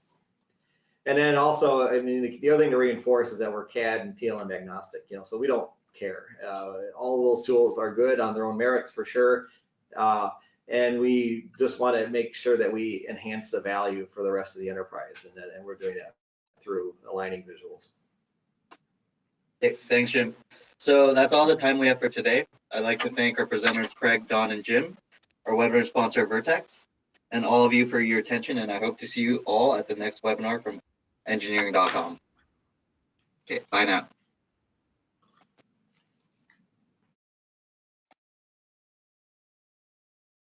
[SPEAKER 4] And then also, the other thing to reinforce is that we're CAD and PLM agnostic, so we don't care. All of those tools are good on their own merits for sure. And we just want to make sure that we enhance the value for the rest of the enterprise, and we're doing that through aligning visuals.
[SPEAKER 1] Okay, thanks, Jim. So that's all the time we have for today. I'd like to thank our presenters, Craig, Don, and Jim, our webinar sponsor, Vertex, and all of you for your attention, and I hope to see you all at the next webinar from engineering.com. Okay, bye now.